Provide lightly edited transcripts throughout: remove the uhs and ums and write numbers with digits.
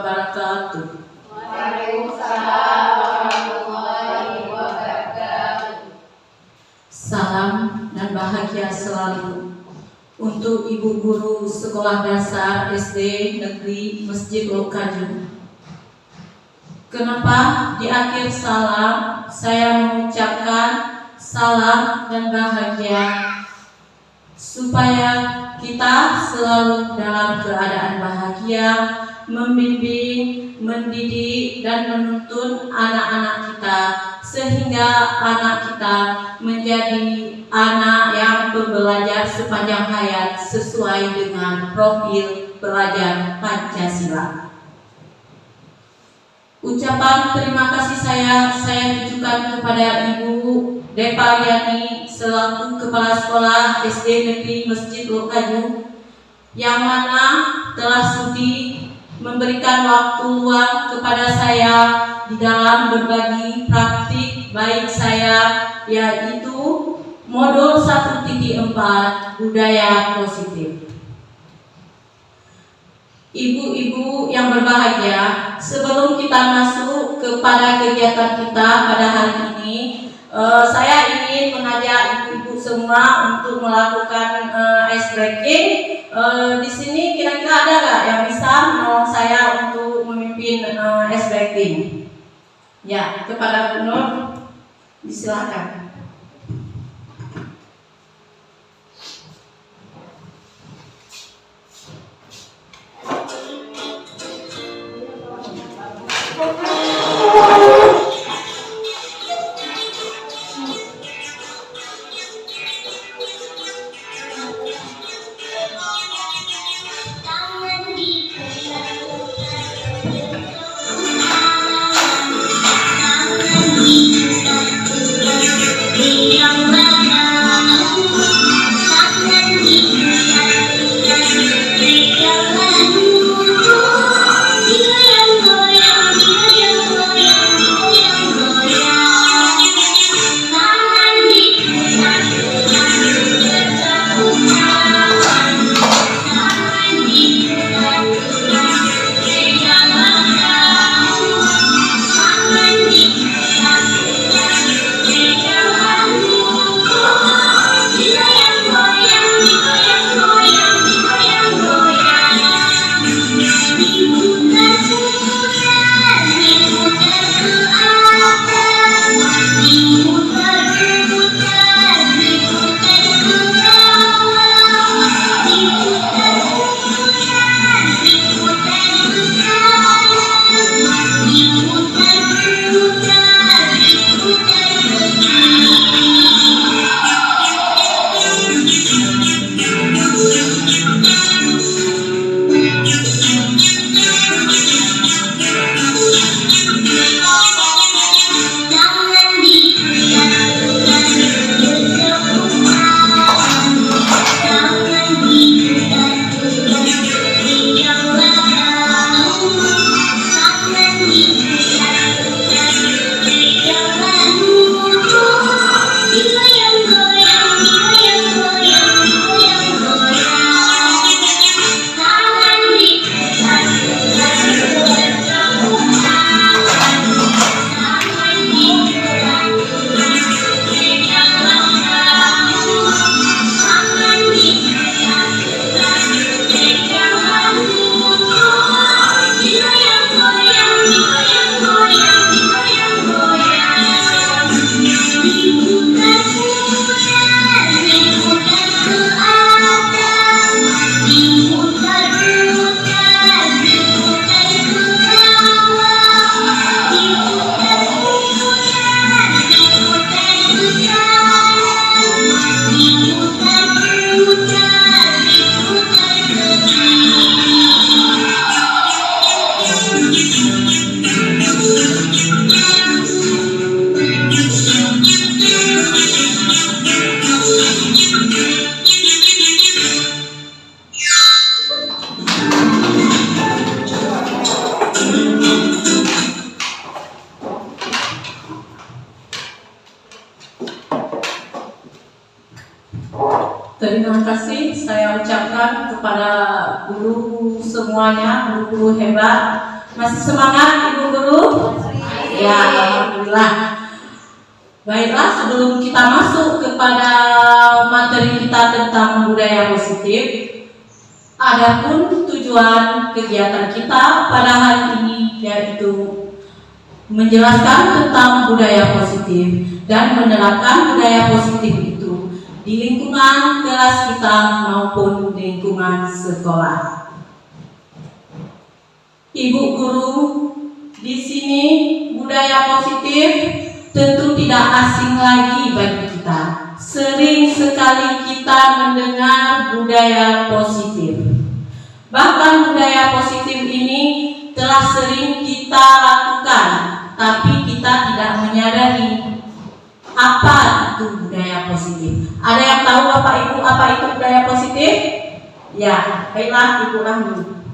wabarakatuh. Waalaikumsalam warahmatullahi wabarakatuh. Salam dan bahagia selalu untuk Ibu Guru Sekolah Dasar SD Negeri Masjid Lokaju. Kenapa di akhir salam saya mengucapkan salam dan bahagia, supaya kita selalu dalam keadaan bahagia, membimbing, mendidik, dan menuntun anak-anak kita, sehingga anak kita menjadi anak yang belajar sepanjang hayat sesuai dengan profil pelajar Pancasila. Ucapan terima kasih saya tujukan kepada Ibu Depariani selaku Kepala Sekolah SD Negeri Masjid Lokaju, yang mana telah sudi memberikan waktu luang kepada saya di dalam berbagi praktik baik saya, yaitu modul 1.4 budaya positif. Ibu-ibu yang berbahagia, sebelum kita masuk kepada kegiatan kita pada hari ini, saya ingin mengajak ibu-ibu semua untuk melakukan ice breaking. Di sini kira-kira ada nggak yang bisa menolong saya untuk memimpin ice breaking? Ya, kepada Bu Nur, disilakan. Terima kasih saya ucapkan kepada guru semuanya, guru-guru hebat Masih semangat Ibu Guru? Ya, alhamdulillah. Baiklah, sebelum kita masuk kepada materi kita tentang budaya positif, adapun tujuan kegiatan kita pada hari ini yaitu menjelaskan tentang budaya positif dan menerapkan budaya positif itu di lingkungan kelas kita maupun lingkungan sekolah. Ibu Guru, di sini budaya positif tentu tidak asing lagi bagi kita. Sering sekali kita mendengar budaya positif. Bahkan budaya positif ini telah sering kita lakukan, tapi kita tidak menyadari apa itu budaya positif. Ada yang tahu Bapak Ibu apa itu budaya positif? Ya, baiklah Ibu Rahmi.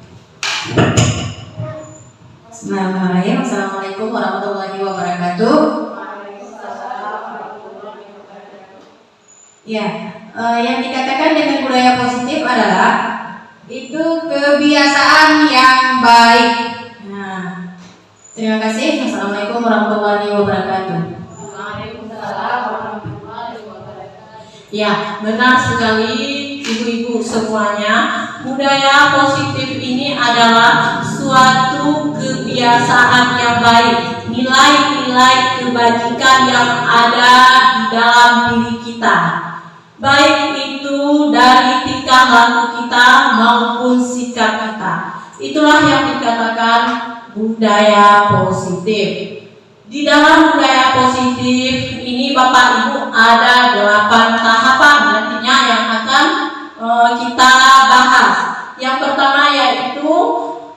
Bismillahirrahmanirrahim. Assalamualaikum warahmatullahi wabarakatuh. Ya, yang dikatakan dengan budaya positif adalah itu kebiasaan yang baik. Nah, terima kasih. Assalamualaikum warahmatullahi wabarakatuh. Waalaikumsalam warahmatullahi wabarakatuh. Ya, benar sekali ibu-ibu semuanya. Budaya positif ini adalah suatu kebiasaan yang baik, nilai-nilai kebajikan yang ada di dalam diri kita, baik itu dari tingkah laku kita maupun sikap kita. Itulah yang dikatakan budaya positif. Di dalam budaya positif ini Bapak Ibu ada 8 tahapan nantinya yang akan kita bahas. Yang pertama yaitu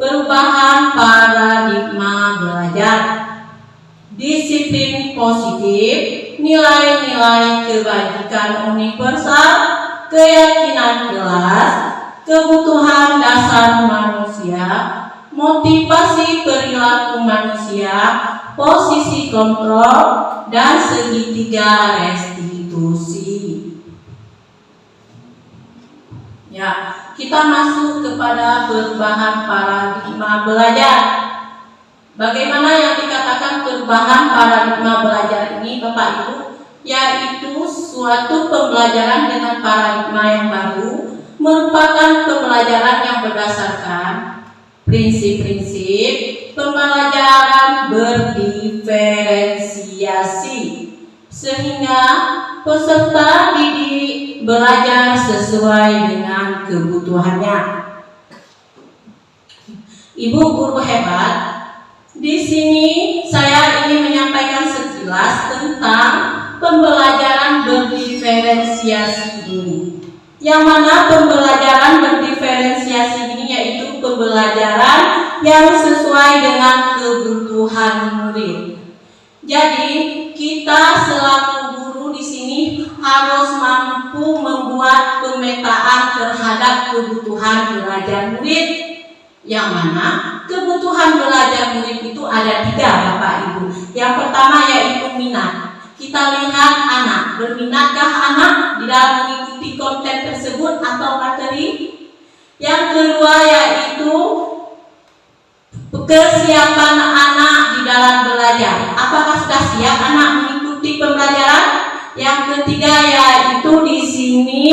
perubahan paradigma belajar, disiplin positif, nilai-nilai kebajikan universal, keyakinan kelas, kebutuhan dasar manusia, motivasi perilaku manusia, posisi kontrol, dan segitiga restitusi. Ya, kita masuk kepada perubahan paradigma belajar. Bagaimana yang dikatakan perubahan paradigma belajar ini Bapak Ibu? Yaitu suatu pembelajaran dengan paradigma yang baru, merupakan pembelajaran yang berdasarkan prinsip-prinsip pembelajaran berdiferensiasi, sehingga peserta didik belajar sesuai dengan kebutuhannya. Ibu guru hebat, di sini saya ingin menyampaikan sekilas tentang pembelajaran berdiferensiasi ini. Yang mana pembelajaran berdiferensiasi ini yaitu pembelajaran yang sesuai dengan kebutuhan murid. Jadi kita selaku guru di sini harus mampu membuat pemetaan terhadap kebutuhan belajar murid. Yang mana kebutuhan belajar murid itu ada 3 Bapak Ibu. Yang pertama yaitu minat. Kita lihat anak, berminatkah anak di dalam mengikuti konten tersebut atau materi? Yang kedua yaitu kesiapan anak di dalam belajar. Apakah sudah siap anak mengikuti pembelajaran? Yang ketiga yaitu di sini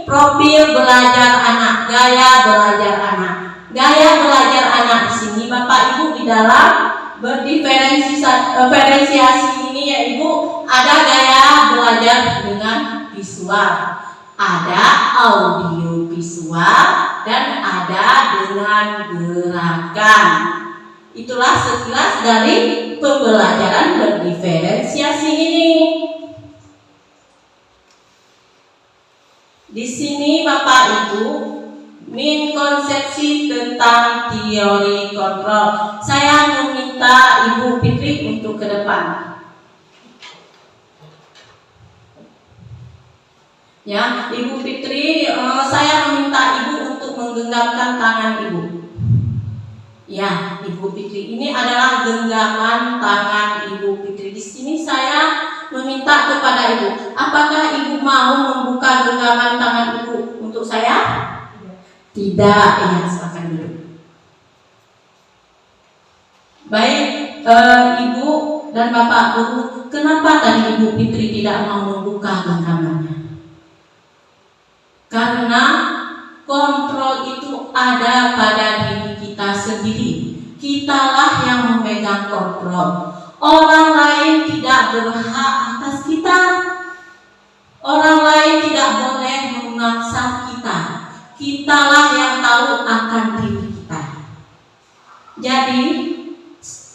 profil belajar anak, gaya belajar anak. Gaya belajar anak di sini Bapak Ibu di dalam berdiferensiasi ini ya Ibu, ada gaya belajar dengan visual, ada audio visual, dan ada dengan gerakan. Itulah sekilas dari pembelajaran berdiferensiasi ini. Di sini Bapak Ibu konsepsi tentang teori kontrol. Saya meminta Ibu Fitri untuk ke depan. Ya, Ibu Fitri, saya meminta Ibu untuk menggenggamkan tangan Ibu. Ya, Ibu Fitri, ini adalah genggaman tangan Ibu Fitri. Di sini saya meminta kepada Ibu, apakah Ibu mau membuka genggaman tangan Ibu untuk saya? Tidak, ya silakan dulu. Baik, Ibu dan Bapak Guru, kenapa tadi Ibu Fitri tidak mau membuka genggamannya? Karena kontrol itu ada pada diri kita sendiri. Kitalah yang memegang kontrol. Orang lain tidak berhak atas kita. Orang lain tidak boleh memaksa kita. Kitalah yang tahu akan diri kita. Jadi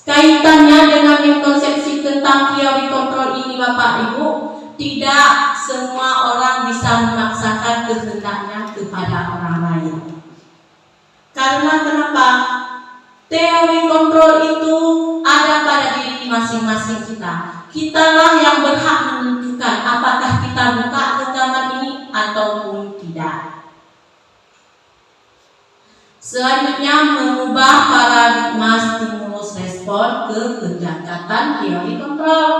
kaitannya dengan konsepsi tentang teori kontrol ini Bapak Ibu, tidak semua orang bisa memaksakan kehendaknya kepada orang lain. Karena kenapa? Teori kontrol itu ada pada diri masing-masing kita. Kitalah yang berhak menentukan apakah kita buka genggaman ini ataupun tidak. Selanjutnya, mengubah paradigma stimulus respon ke pendekatan teori kontrol.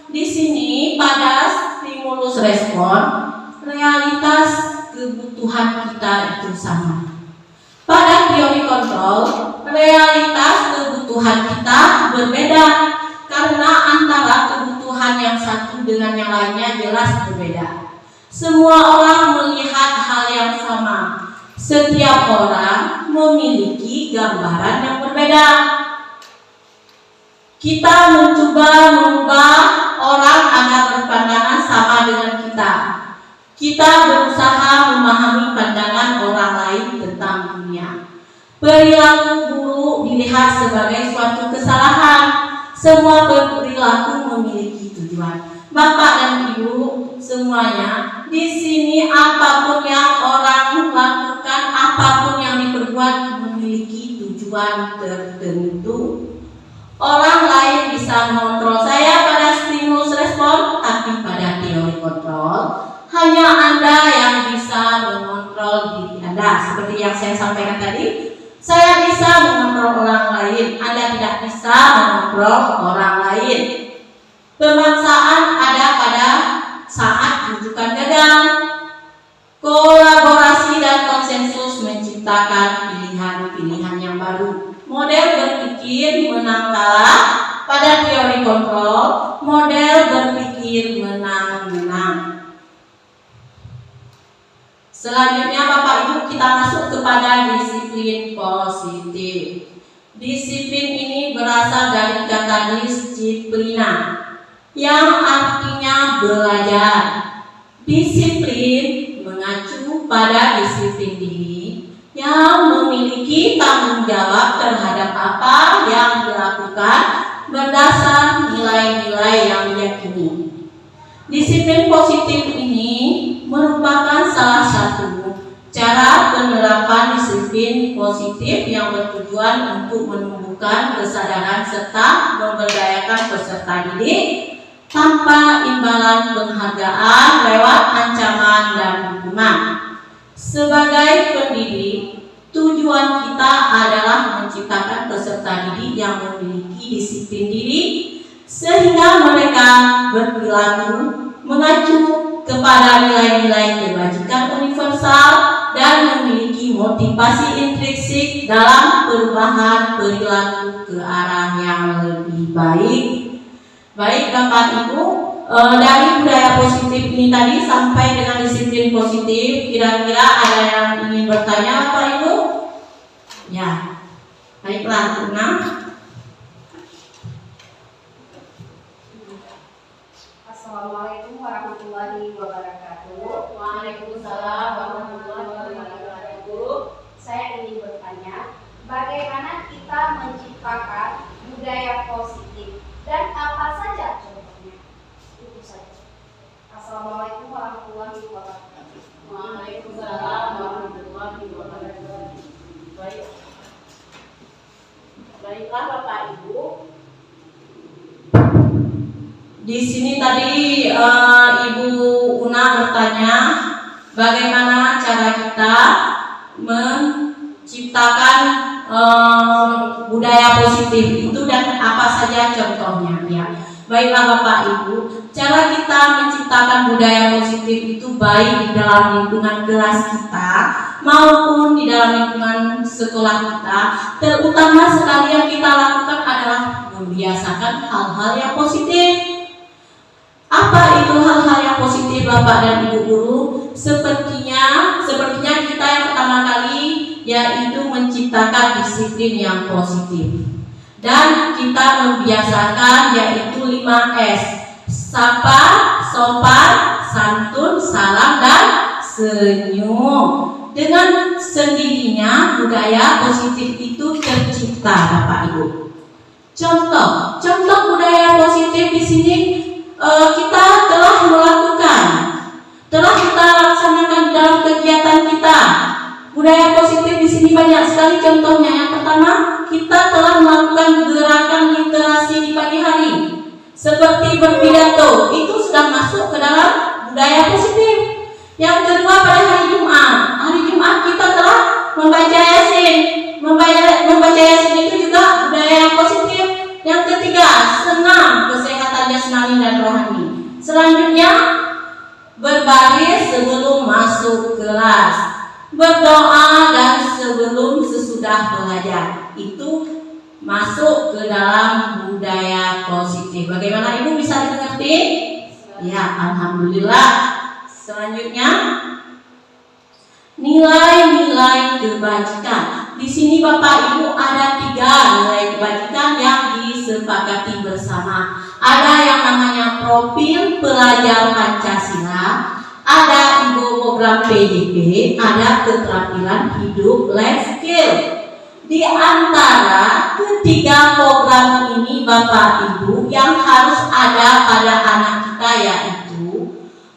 Di sini pada stimulus respon, realitas kebutuhan kita itu sama. Pada teori kontrol, realitas kebutuhan kita berbeda karena antara kebutuhan yang satu dengan yang lainnya jelas berbeda. Semua orang melihat hal yang sama. Setiap orang memiliki gambaran yang berbeda. Kita mencoba mengubah orang agar berpandangan sama dengan kita. Kita berusaha memahami pandangan orang lain tentang dunia. Perilaku buruk dilihat sebagai suatu kesalahan. Semua perilaku memiliki tujuan. Bapak dan Ibu semuanya, di sini apapun yang orang lakukan, apapun yang diperbuat memiliki tujuan tertentu. Orang lain bisa mengontrol saya pada stimulus respon, tapi pada teori kontrol hanya Anda yang bisa mengontrol diri Anda. Seperti yang saya sampaikan tadi, saya bisa mengontrol orang lain, Anda tidak bisa mengontrol orang lain. Pemaksaan ada pada saat rujukan gagal. Kolaborasi dan konsensus menciptakan pilihan-pilihan yang baru. Model berpikir menang kalah pada teori kontrol, model berpikir menang-menang. Selanjutnya Bapak Ibu, kita masuk kepada disiplin positif. Disiplin ini berasal dari kata disiplina, yang artinya belajar. Disiplin mengacu pada disiplin diri yang memiliki tanggung jawab terhadap apa yang dilakukan berdasar nilai-nilai yang diyakini. Disiplin positif ini merupakan salah satu cara penerapan disiplin positif yang bertujuan untuk menumbuhkan kesadaran serta memberdayakan peserta didik tanpa imbalan penghargaan lewat ancaman dan hukuman. Sebagai pendidik, tujuan kita adalah menciptakan peserta didik yang memiliki disiplin diri sehingga mereka berperilaku mengacu kepada nilai-nilai kebajikan universal dan memiliki motivasi intrinsik dalam perubahan perilaku ke arah yang lebih baik. Baik Bapak Ibu, dari budaya positif ini tadi sampai dengan disiplin positif, kira-kira ada yang ingin bertanya Bapak Ibu? Ya, baiklah, Tuna. Assalamualaikum warahmatullahi wabarakatuh. Waalaikumsalam warahmatullahi wabarakatuh. Saya ingin bertanya, bagaimana kita menciptakan budaya positif dan apa saja contohnya? Itu saja. Assalamualaikum warahmatullahi wabarakatuh. Waalaikumsalam warahmatullahi wabarakatuh. Baik. Baiklah Bapak Ibu. Di sini tadi Ibu Una bertanya bagaimana cara kita menciptakan budaya positif itu dan apa saja contohnya ya. Baiklah Bapak Ibu, cara kita menciptakan budaya positif itu baik di dalam lingkungan kelas kita maupun di dalam lingkungan sekolah kita. Terutama sekali yang kita lakukan adalah membiasakan hal-hal yang positif. Apa itu hal-hal yang positif Bapak dan Ibu guru? Sepertinya kita yang pertama kali yaitu menciptakan disiplin yang positif. Dan kita membiasakan yaitu 5S. Sapa, sopan, santun, salam, dan senyum. Dengan sendirinya budaya positif itu tercipta Bapak Ibu. Contoh budaya positif di sini kita telah kita laksanakan dalam kegiatan kita. Budaya positif di sini banyak sekali contohnya. Yang pertama, kita telah melakukan gerakan literasi di pagi hari, seperti berpidato, itu sudah masuk ke dalam budaya positif. Yang kedua, pada hari Jumat kita telah membaca Yasin. Membaca Yasin itu juga budaya yang positif. Yang ketiga, senam, kesehatan jasmani dan rohani. Selanjutnya, berbaris sebelum masuk kelas, berdoa dan sebelum sesudah belajar. Itu masuk ke dalam budaya positif. Bagaimana Ibu, bisa dimengerti? Ya, alhamdulillah. Selanjutnya, nilai-nilai kebajikan. Di sini Bapak Ibu ada 3 nilai kebajikan yang disepakati bersama. Ada yang namanya profil pelajar Pancasila, ada program PDP, ada keterampilan hidup life skill. Di antara ketiga program ini Bapak Ibu yang harus ada pada anak kita yaitu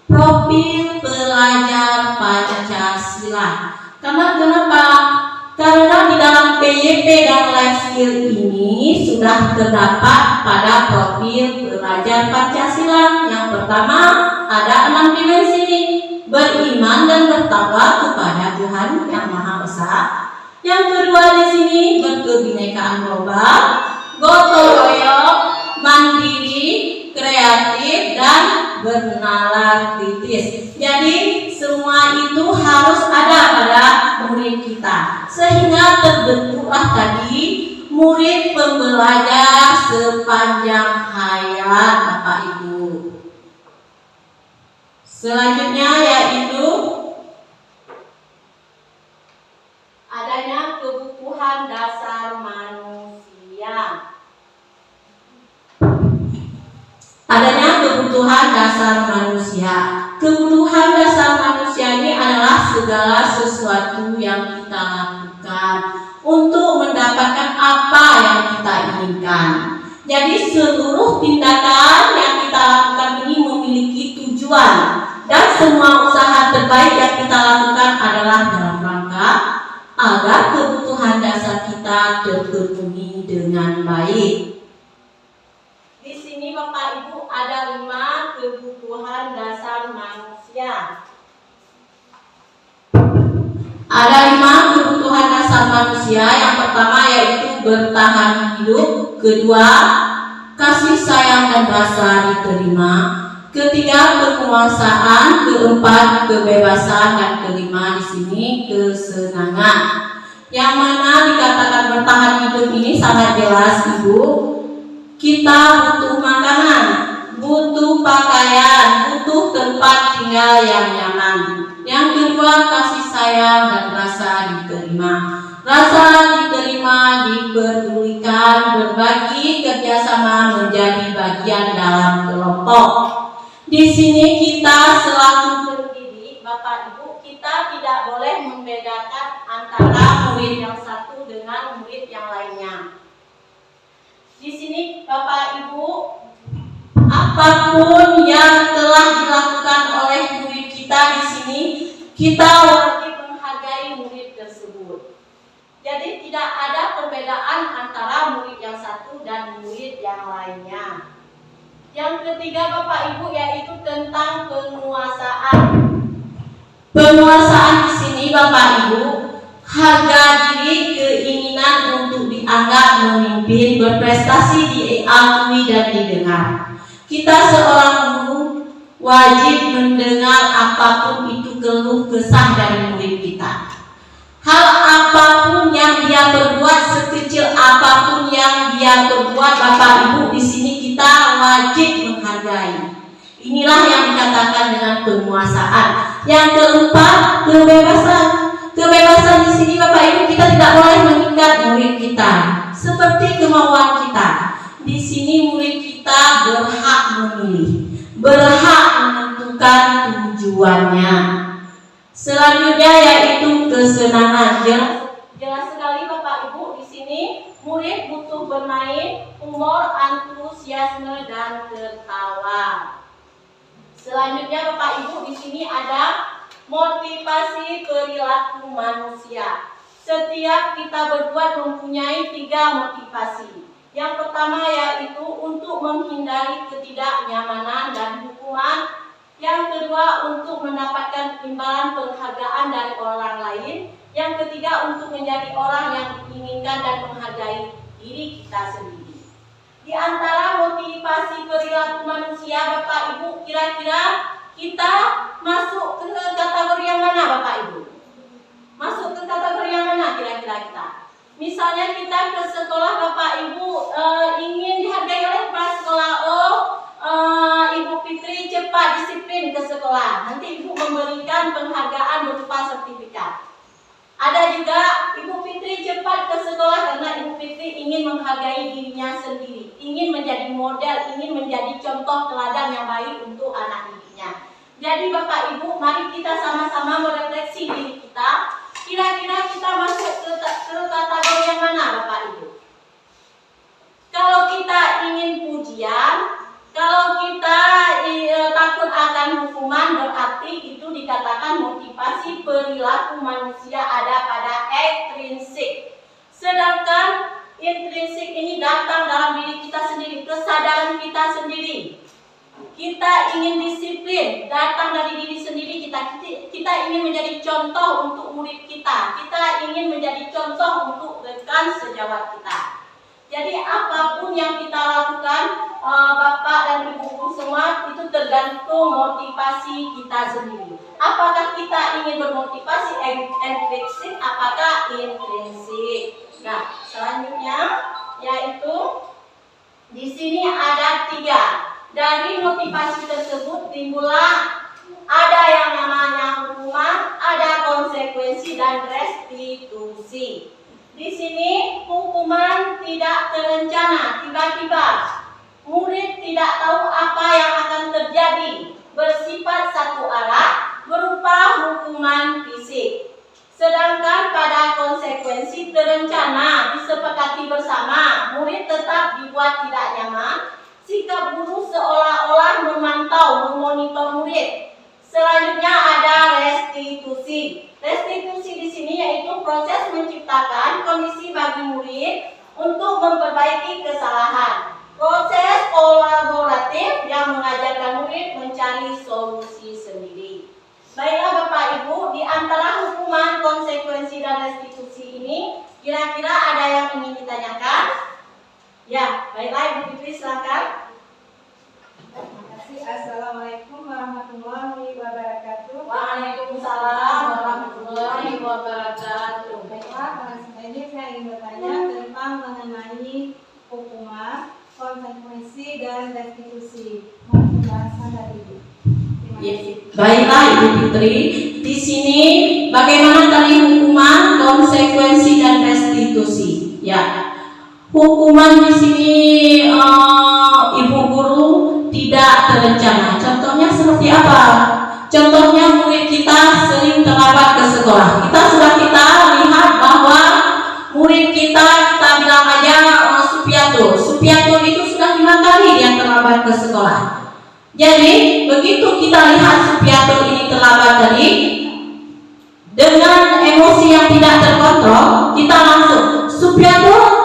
profil pelajar Pancasila. Kenapa? Karena di dalam PYP dan life skill ini sudah terdapat pada profil pelajar Pancasila. Yang pertama, ada 6 dimensi: beriman dan bertakwa kepada Tuhan Yang Maha Esa. Yang kedua di sini berkebinekaan global, gotong royong, mandiri, kreatif, dan bernalar kritis. Jadi semua itu harus ada pada murid kita, sehingga terbentuklah tadi murid pembelajar sepanjang hayat Bapak Ibu. Selanjutnya yaitu adanya kebutuhan dasar manusia. Adanya kebutuhan dasar manusia. Kebutuhan dasar manusia ini adalah segala sesuatu yang kita lakukan untuk mendapatkan apa yang kita inginkan. Jadi seluruh tindakan yang kita lakukan ini memiliki tujuan, dan semua usaha terbaik yang kita lakukan adalah dalam rangka agar kebutuhan dasar kita terpenuhi dengan baik. Di sini Bapak Ibu ada 5 kebutuhan dasar manusia. Ada 5 kebutuhan dasar manusia. Yang pertama yaitu bertahan hidup, kedua kasih sayang dan rasa diterima, ketiga penguasaan, keempat kebebasan, dan kelima di sini kesenangan. Yang mana dikatakan bertahan hidup ini sangat jelas Ibu. Kita butuh makanan, butuh pakaian, butuh tempat tinggal yang nyaman. Yang kedua kasih sayang dan rasa diterima. Rasa diterima, diperdulikan, berbagi, kerjasama, menjadi bagian dalam kelompok. Di sini kita selaku pendidik Bapak Ibu, kita tidak boleh membedakan antara murid yang satu dengan murid yang lainnya. Di sini Bapak Ibu, apapun yang telah dilakukan oleh murid kita di sini, kita wajib menghargai murid tersebut. Jadi tidak ada perbedaan antara murid yang satu dan murid yang lainnya. Yang ketiga Bapak Ibu yaitu tentang penguasaan. Penguasaan di sini Bapak Ibu, harga diri, keinginan untuk dianggap memimpin, berprestasi, diakui dan didengar. Kita seorang guru wajib mendengar apapun itu keluh kesah dari murid kita. Hal apapun yang dia perbuat, sekecil apapun yang dia perbuat, Bapak Ibu di sini wajib menghargai. Inilah yang dikatakan dengan penguasaan. Yang keempat, kebebasan. Kebebasan di sini Bapak Ibu, kita tidak boleh mengikat murid kita seperti kemauan kita. Di sini murid kita berhak memilih, berhak menentukan tujuannya. Selanjutnya yaitu kesenangan. Jelas sekali Bapak Ibu, di sini murid butuh bermain, humor, antusiasme dan tertawa. Selanjutnya Bapak Ibu, di sini ada motivasi perilaku manusia. Setiap kita berbuat mempunyai 3 motivasi. Yang pertama yaitu untuk menghindari ketidaknyamanan dan hukuman. Yang kedua untuk mendapatkan imbalan penghargaan dari orang lain. Yang ketiga untuk menjadi orang yang diinginkan dan menghargai diri kita sendiri. Di antara motivasi perilaku manusia Bapak Ibu, kira-kira kita masuk ke kategori yang mana Bapak Ibu? Masuk ke kategori yang mana kira-kira kita? Misalnya kita ke sekolah Bapak Ibu ingin dihargai oleh kepala sekolah. Ibu Fitri cepat disiplin ke sekolah. Nanti Ibu memberikan penghargaan berupa sertifikat. Ada juga Ibu Fitri cepat ke sekolah karena Ibu Fitri ingin menghargai dirinya sendiri, ingin menjadi model, ingin menjadi contoh teladan yang baik untuk anak didiknya. Jadi Bapak Ibu, mari kita sama-sama merefleksi diri kita. Kira-kira kita masuk ke kategori yang mana Bapak Ibu? Kalau kita ingin pujian, kalau kita takut akan hukuman, berarti itu dikatakan motivasi perilaku manusia ada pada ekstrinsik. Sedangkan intrinsik ini datang dalam diri kita sendiri, kesadaran kita sendiri. Kita ingin disiplin, datang dari diri sendiri kita ingin menjadi contoh untuk murid kita ingin menjadi contoh untuk rekan sejawat kita. Jadi apapun yang kita lakukan, Bapak dan Ibu guru semua, itu tergantung motivasi kita sendiri. Apakah kita ingin bermotivasi ekstrinsik, apakah intrinsik. Nah, selanjutnya yaitu di sini ada 3. Dari motivasi tersebut timbullah ada yang namanya hukuman, ada konsekuensi dan restitusi. Di sini hukuman tidak terencana, tiba-tiba. Murid tidak tahu apa yang akan terjadi, bersifat satu arah, berupa hukuman fisik. Sedangkan pada konsekuensi terencana, disepakati bersama, murid tetap dibuat tidak nyaman. Sikap guru seolah-olah memantau, memonitor murid. Selanjutnya ada restitusi. Restitusi di sini yaitu proses menciptakan kondisi bagi murid untuk memperbaiki kesalahan. Proses kolaboratif yang mengajarkan murid mencari solusi sendiri. Baiklah Bapak Ibu, di antara hukuman, konsekuensi dan restitusi ini, kira-kira ada yang ingin ditanyakan? Ya, baiklah Ibu Fitri, silakan. Terima kasih. Assalamualaikum warahmatullahi wabarakatuh. Waalaikumsalam warahmatullahi wabarakatuh. Baiklah, pada saat ini saya ingin bertanya tentang mengenai hukuman, konsekuensi dan restitusi. Mohon penjelasan dari Ibu. Terima kasih. Baiklah Ibu Fitri, di sini bagaimana tadi hukuman, konsekuensi dan restitusi? Ya. Hukuman di sini Ibu guru tidak terencana. Contohnya seperti apa? Contohnya murid kita sering terlambat ke sekolah. Kita lihat bahwa murid kita bilang aja Supiatur itu sudah 5 kali dia terlambat ke sekolah. Jadi begitu kita lihat Supiatur ini terlambat tadi, dengan emosi yang tidak terkontrol, kita langsung, Supiatur,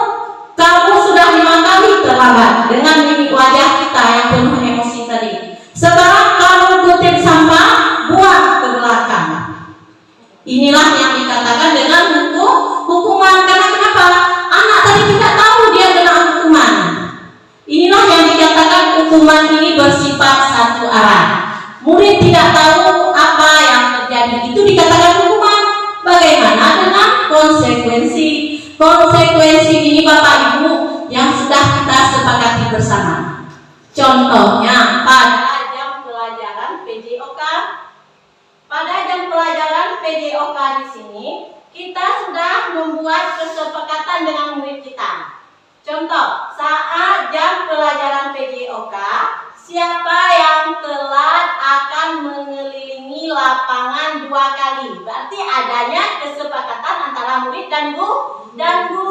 kamu sudah 5 kali terlambat. Dengan mimik wajah kita yang penuh emosi tadi. Sekarang kamu kutip sampah, buang ke belakang. Inilah yang dikatakan dengan hukuman. Karena kenapa? Anak tadi tidak tahu dia kena hukuman. Inilah yang dikatakan hukuman ini bersifat satu arah. Murid tidak tahu apa yang terjadi. Itu dikatakan hukuman. Bagaimana dengan konsekuensi? Konsekuensi ini Bapak Ibu yang sudah kita sepakati bersama. Contohnya pada jam pelajaran PJOK. Pada jam pelajaran PJOK di sini kita sudah membuat kesepakatan dengan murid kita. Contoh, saat jam pelajaran PJOK, siapa yang telat akan mengelilingi lapangan 2 kali. Berarti adanya kesepakatan antara murid dan guru.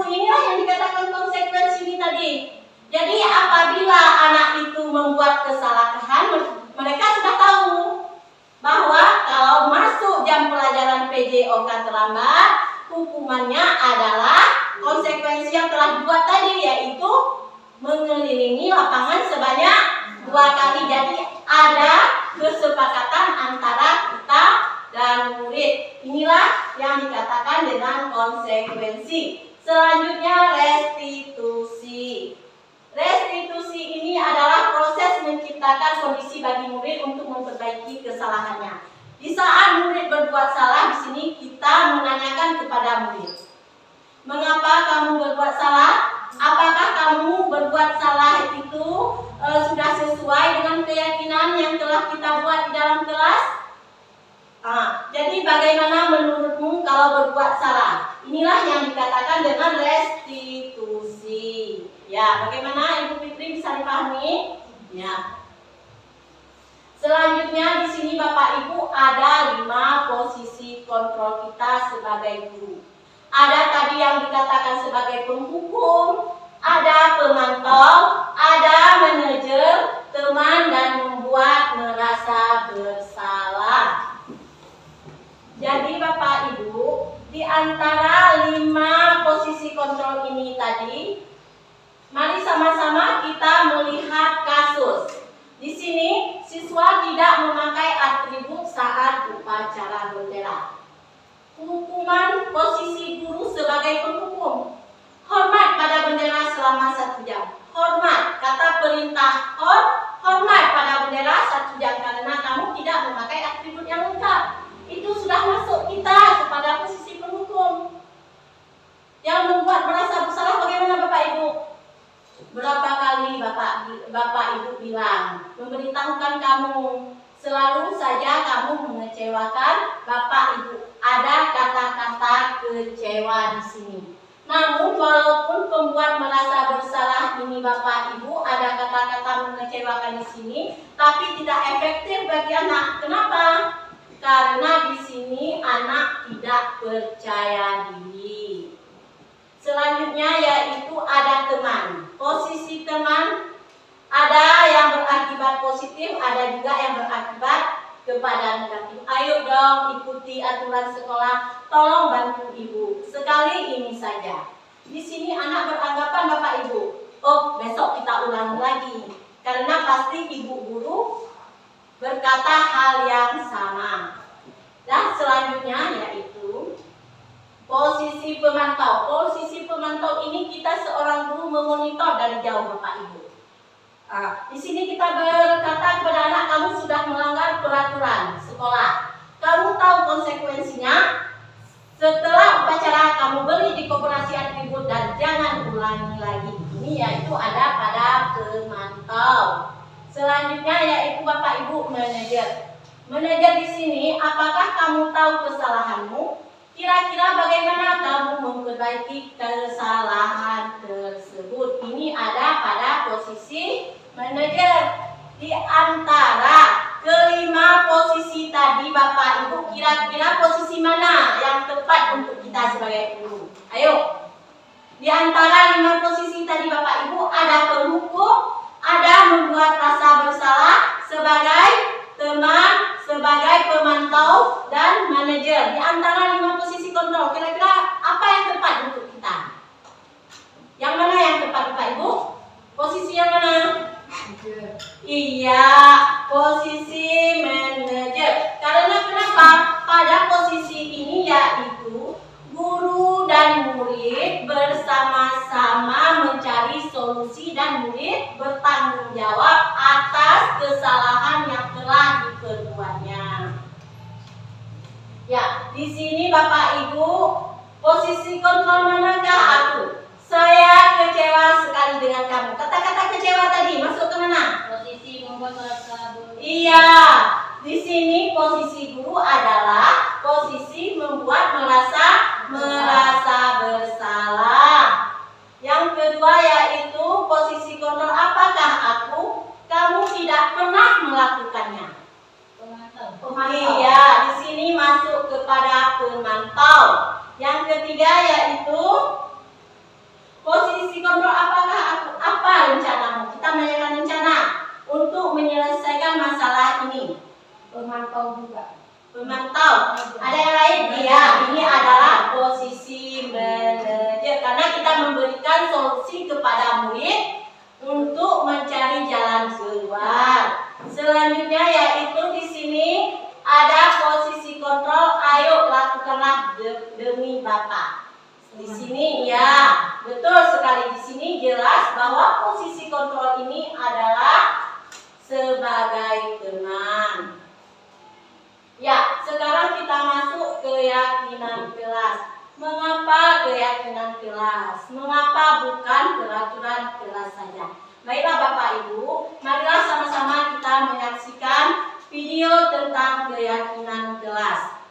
Inilah yang dikatakan konsekuensi ini tadi. Jadi apabila anak itu membuat kesalahan, mereka sudah tahu bahwa kalau masuk jam pelajaran PJOK terlambat, hukumannya adalah konsekuensi yang telah dibuat tadi, yaitu mengelilingi lapangan sebanyak 2 kali. Jadi ada kesepakatan antara kita dan murid. Inilah yang dikatakan dengan konsekuensi. Selanjutnya restitusi. Restitusi ini adalah proses menciptakan kondisi bagi murid untuk memperbaiki kesalahannya. Di saat murid berbuat salah, di sini kita menanyakan kepada murid, mengapa kamu berbuat salah? Apakah kamu berbuat salah itu sudah sesuai dengan keyakinan yang telah kita buat di dalam kelas? Jadi bagaimana menurutmu kalau berbuat salah? Inilah yang dikatakan dengan restitusi. Ya, bagaimana Ibu Fitri bisa dipahami? Ya. Selanjutnya di sini Bapak Ibu ada 5 posisi kontrol kita sebagai guru. Ada tadi yang dikatakan sebagai penghukum, ada pemantau, ada manajer, teman, dan membuat merasa bersalah. Jadi Bapak Ibu, di antara 5 posisi kontrol ini tadi, mari sama-sama kita melihat kasus. Di sini siswa tidak memakai atribut saat upacara bendera. Hukuman posisi guru sebagai penghukum. Hormat pada bendera selama 1 jam. Hormat, kata perintah hormat pada bendera 1 jam karena kamu tidak memakai atribut yang lengkap. Itu sudah masuk kita kepada posisi penghukum. Yang membuat merasa bersalah bagaimana Bapak Ibu? Berapa kali Bapak Ibu bilang, memberitahukan kamu, selalu saja kamu mengecewakan Bapak Ibu. Ada kata-kata kecewa di sini. Namun walaupun pembuat merasa bersalah ini Bapak Ibu ada kata-kata mengecewakan di sini, tapi tidak efektif bagi anak. Kenapa? Karena di sini anak tidak percaya diri. Selanjutnya yaitu ada teman. Posisi teman ada yang berakibat positif, ada juga yang berakibat kepada negatif. Ayo dong ikuti aturan sekolah, tolong bantu ibu. Sekali ini saja. Di sini anak beranggapan Bapak Ibu, oh besok kita ulangi lagi. Karena pasti ibu guru berkata hal yang sama. Dan selanjutnya yaitu posisi pemantau. Posisi pemantau ini kita seorang guru memonitor dari jauh Bapak Ibu. Di sini kita berkata kepada anak, kamu sudah melanggar peraturan sekolah. Kamu tahu konsekuensinya. Setelah upacara kamu beri di koperasi atribut dan jangan ulangi lagi. Ini yaitu ada pada pemantau. Selanjutnya yaitu Bapak Ibu manajer. Manajer di sini, apakah kamu tahu kesalahanmu? Kira-kira bagaimana kamu memperbaiki kesalahan tersebut? Ini ada pada posisi manajer. Di antara kelima posisi tadi Bapak Ibu, kira-kira posisi mana yang tepat untuk kita sebagai guru? Ayo. Di antara 5 posisi tadi Bapak Ibu ada penghukum, ada membuat rasa bersalah sebagai teman, sebagai pemantau, dan manajer. Di antara 5 posisi kontrol, kira-kira apa yang tepat untuk kita? Yang mana yang tepat Bapak Ibu? Posisi yang mana? Iya, posisi manajer. Karena kenapa? Pada posisi ini yaitu guru dan murid bersama-sama mencari solusi dan murid bertanggung jawab atas kesalahan yang telah diperbuatnya. Ya, di sini Bapak Ibu, posisi kontrol manakah aku? Saya kecewa sekali dengan kamu. Kata-kata kecewa tadi masuk ke mana? ketiga yaitu posisi kontrol. Apa rencanamu? Kita menanyakan rencana untuk menyelesaikan masalah ini. Pemantau juga. Memantau. Ada yang lain? Iya, ini adalah posisi manajer karena kita memberikan solusi kepada murid untuk mencari jalan keluar. Selanjutnya yaitu di sini ada posisi kontrol. Ayo lakukanlah demi Bapak. Di sini ya, betul sekali. Di sini jelas bahwa posisi kontrol ini adalah sebagai teman. Ya, sekarang kita masuk keyakinan kelas. Mengapa keyakinan kelas? Mengapa bukan peraturan kelas saja? Baiklah Bapak Ibu, marilah sama-sama kita menyaksikan video tentang keyakinan kelas.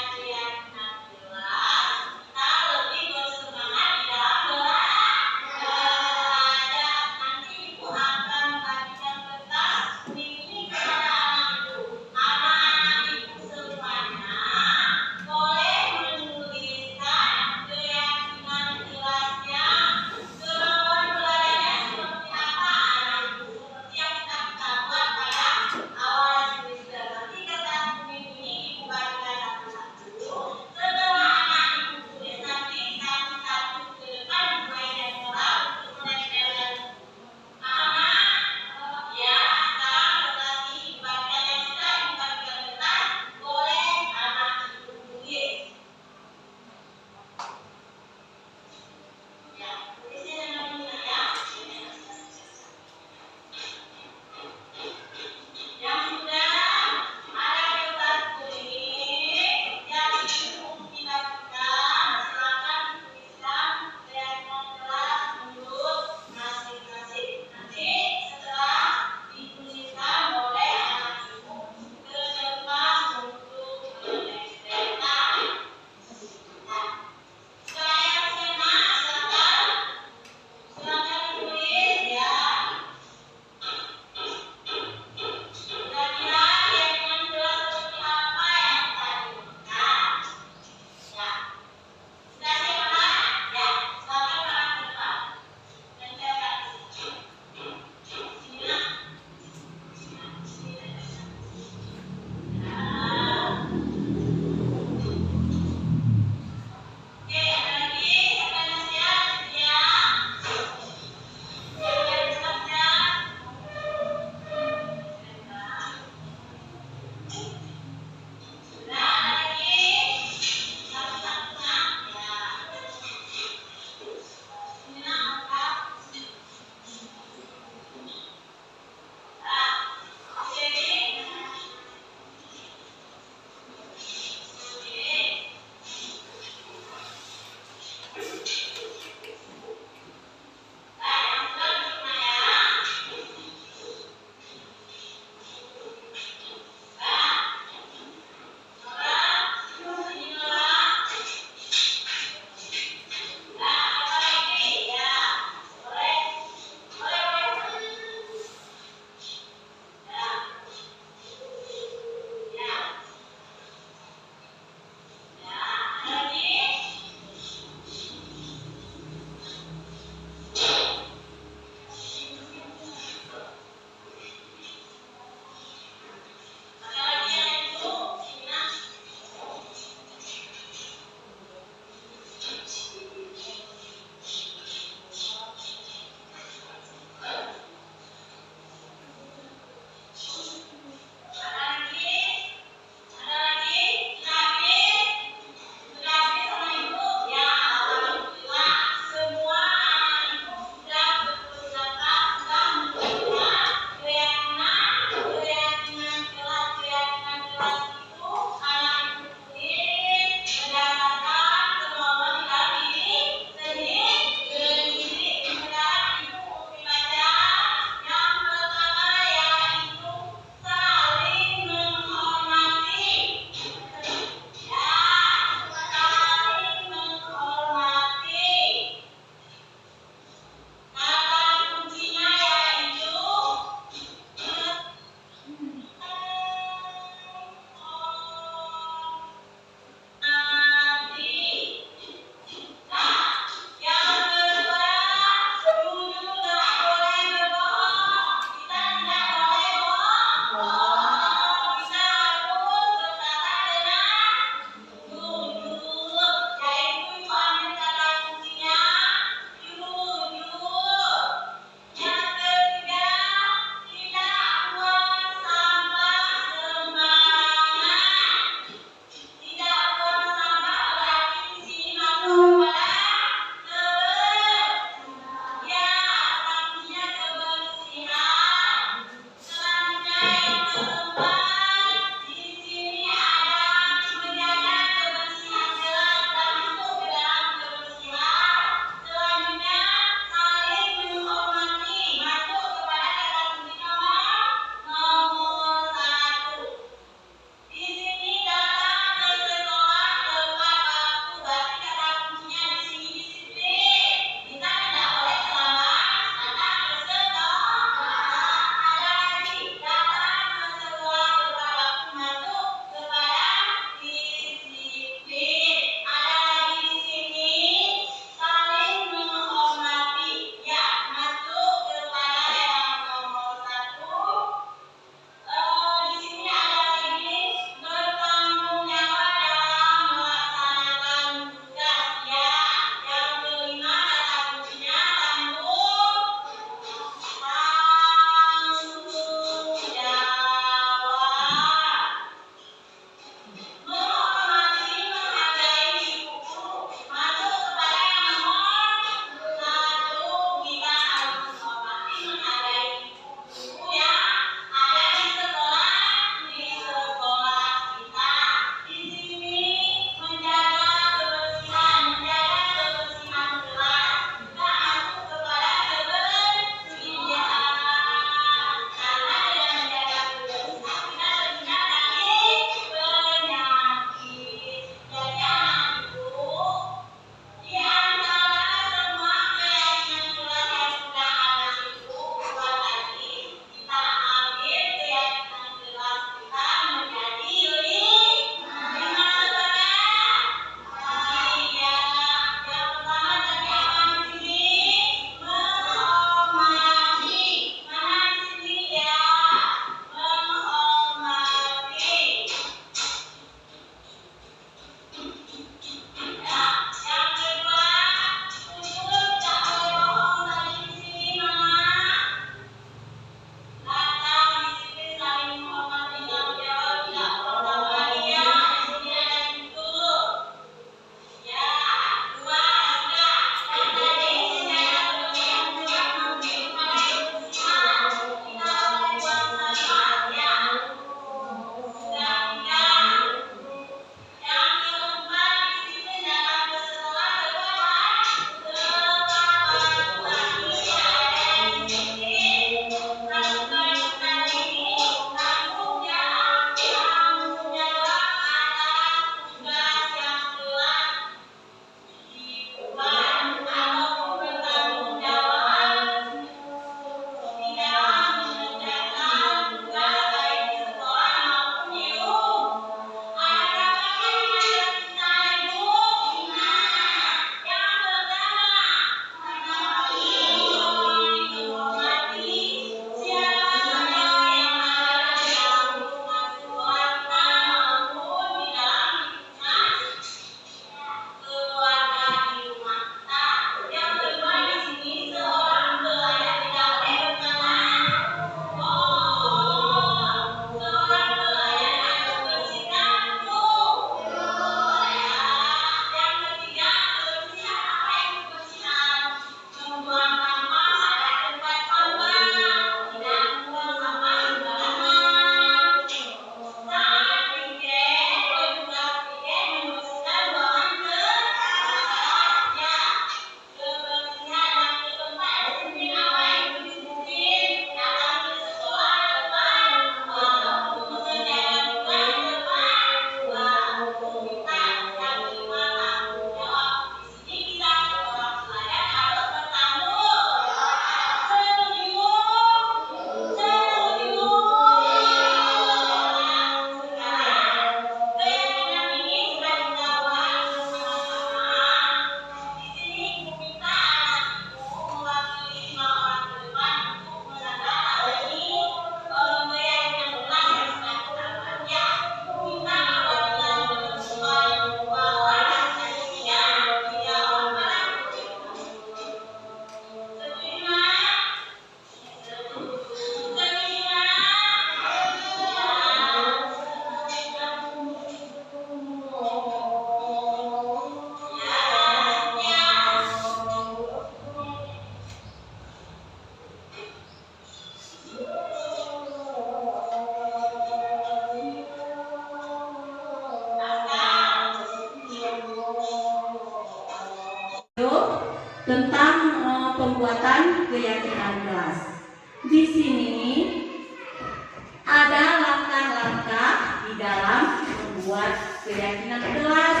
keyakinan kelas.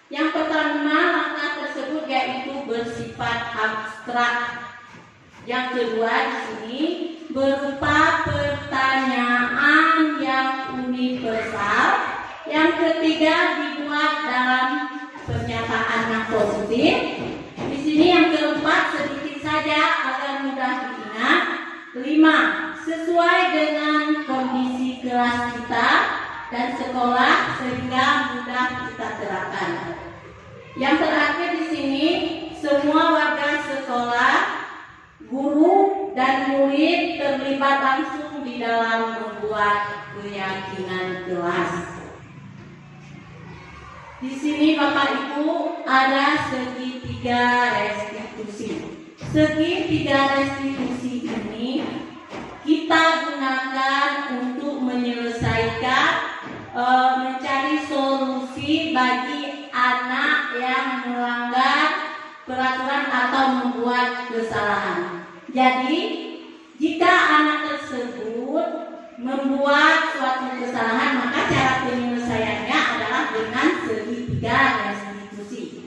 Yang pertama, langkah tersebut yaitu bersifat abstrak. Yang kedua di sini berupa pertanyaan yang universal. Yang ketiga dibuat dalam pernyataan yang positif. Di sini yang keempat sedikit saja agar mudah diingat. 5. Sesuai dengan kondisi kelas kita dan sekolah sehingga mudah kita terapkan. Yang terakhir di sini semua warga sekolah, guru dan murid terlibat langsung di dalam membuat keyakinan kelas. Di sini Bapak Ibu ada segitiga restitusi. Segitiga restitusi ini kita gunakan untuk menyelesaikan mencari solusi bagi anak yang melanggar peraturan atau membuat kesalahan. Jadi, jika anak tersebut membuat suatu kesalahan, maka cara penyelesaiannya adalah dengan segitiga restitusi.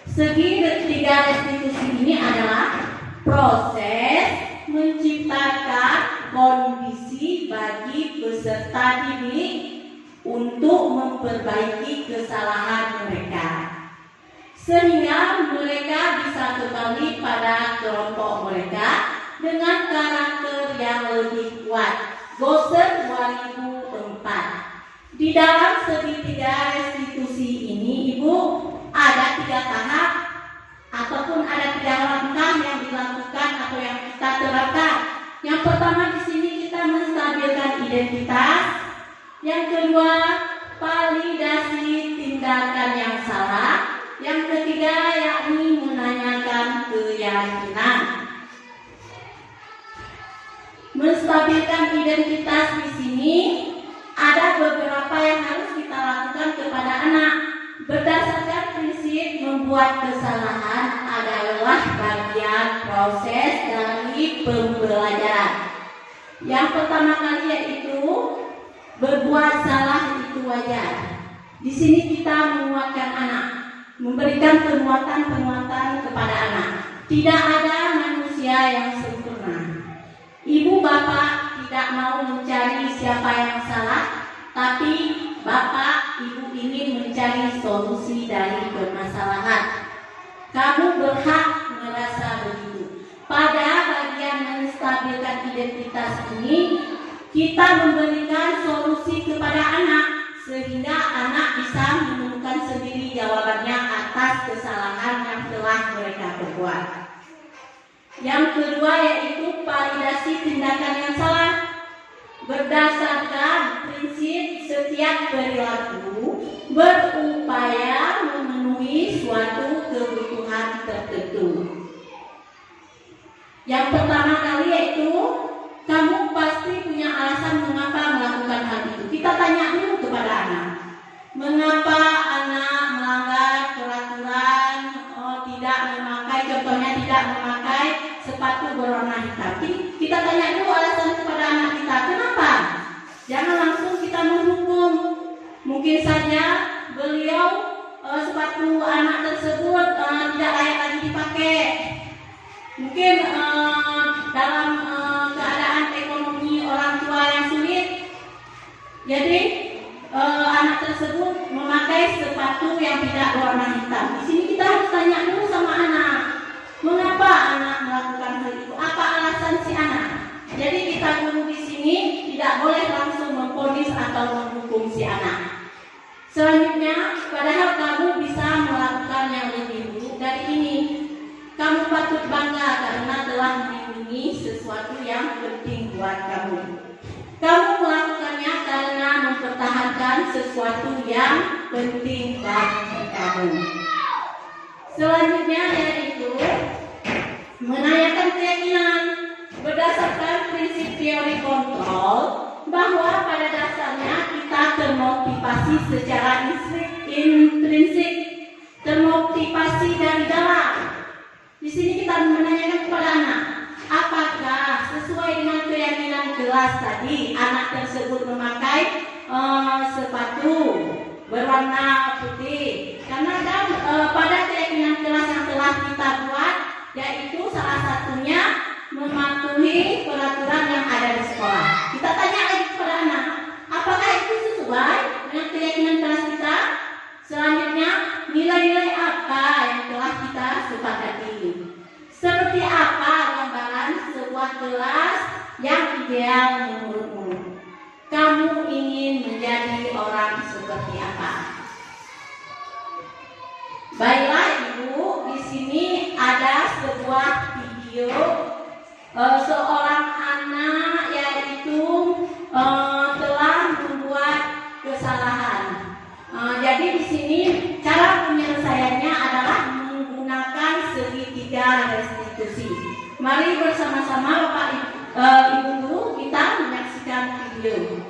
Segitiga restitusi ini adalah proses menciptakan kondisi bagi peserta didik untuk memperbaiki kesalahan mereka, sehingga mereka bisa kembali pada kelompok mereka dengan karakter yang lebih kuat. Gosen 2004. Di dalam segitiga restitusi ini, Ibu, ada 3 tahap ataupun ada 3 langkah yang dilakukan atau yang kita terapkan. Yang pertama di sini kita menstabilkan identitas. Yang kedua, validasi tindakan yang salah. Yang ketiga, yakni menanyakan keyakinan. Menstabilkan identitas di sini ada beberapa yang harus kita lakukan kepada anak. Berdasarkan prinsip membuat kesalahan adalah bagian proses dari pembelajaran. Yang pertama kali yaitu berbuat salah itu wajar. Di sini kita menguatkan anak, memberikan penguatan kepada anak. Tidak ada manusia yang sempurna. Ibu bapak tidak mau mencari siapa yang salah, tapi bapak ibu ingin mencari solusi dari permasalahan. Kamu berhak merasa begitu. Pada bagian menstabilkan identitas ini, kita memberikan solusi kepada anak sehingga anak bisa menemukan sendiri jawabannya atas kesalahan yang telah mereka perbuat. Yang kedua yaitu validasi tindakan yang salah. Berdasarkan prinsip setiap perilaku berupaya memenuhi suatu kebutuhan tertentu. Yang pertama kali yaitu kamu pasti punya alasan mengapa melakukan hal itu. Kita tanya dulu kepada anak. Mengapa anak melanggar peraturan, tidak memakai, contohnya tidak memakai sepatu berwarna hitam. Kita tanya dulu alasan kepada anak kita. Kenapa? Jangan langsung kita menghukum. Mungkin saja beliau sepatu anak tersebut tidak layak lagi dipakai. Mungkin dalam keadaan ekonomi orang tua yang sulit, jadi anak tersebut memakai sepatu yang tidak berwarna hitam. Di sini kita harus tanya dulu sama anak, mengapa anak melakukan hal itu? Apa alasan si anak? Jadi kita guru di sini tidak boleh langsung memvonis atau menghukum si anak. Selanjutnya, padahal kamu bisa melakukan yang lebih buruk dari ini. Kamu patut bangga karena telah melindungi sesuatu yang penting buat kamu. Kamu melakukannya karena mempertahankan sesuatu yang penting bagi kamu. Selanjutnya yaitu menanyakan keyakinan. Berdasarkan prinsip teori kontrol, bahwa pada dasarnya kita termotivasi secara intrinsik, termotivasi dari dalam. Di sini kita menanyakan kepada anak, apakah sesuai dengan keyakinan kelas tadi anak tersebut memakai sepatu berwarna putih. Karena pada keyakinan kelas yang telah kita buat, yaitu salah satunya mematuhi peraturan yang ada di sekolah. Kita tanya lagi kepada anak, apakah itu sesuai dengan keyakinan kelas kita? Selanjutnya, nilai-nilai apa yang telah kita sepakati? Seperti apa gambaran sebuah kelas yang ideal menurutmu? Kamu ingin menjadi orang seperti apa? Baiklah Ibu, di sini ada sebuah video seorang anak yaitu telah membuat kesalahan. Jadi di sini cara penyelesaiannya adalah menggunakan segitiga restitusi. Mari bersama-sama Bapak Ibu guru kita menyaksikan video.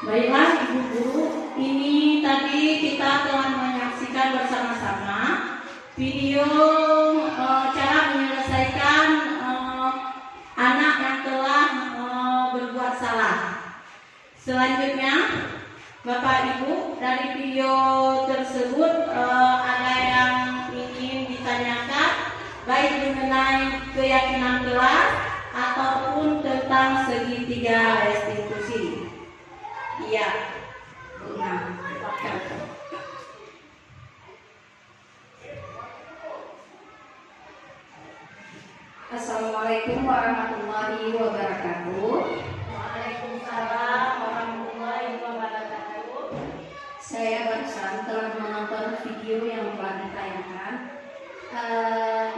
Baiklah Ibu Guru, ini tadi kita telah menyaksikan bersama-sama video cara menyelesaikan anak yang telah berbuat salah. Selanjutnya, Bapak Ibu, dari video tersebut ada yang ingin ditanyakan baik mengenai keyakinan kelas ataupun tentang segitiga restitusi. Iya. Nah, Assalamualaikum warahmatullahi wabarakatuh. Waalaikumsalam warahmatullahi wabarakatuh. Saya barusan telah menonton video yang telah ditayangkan.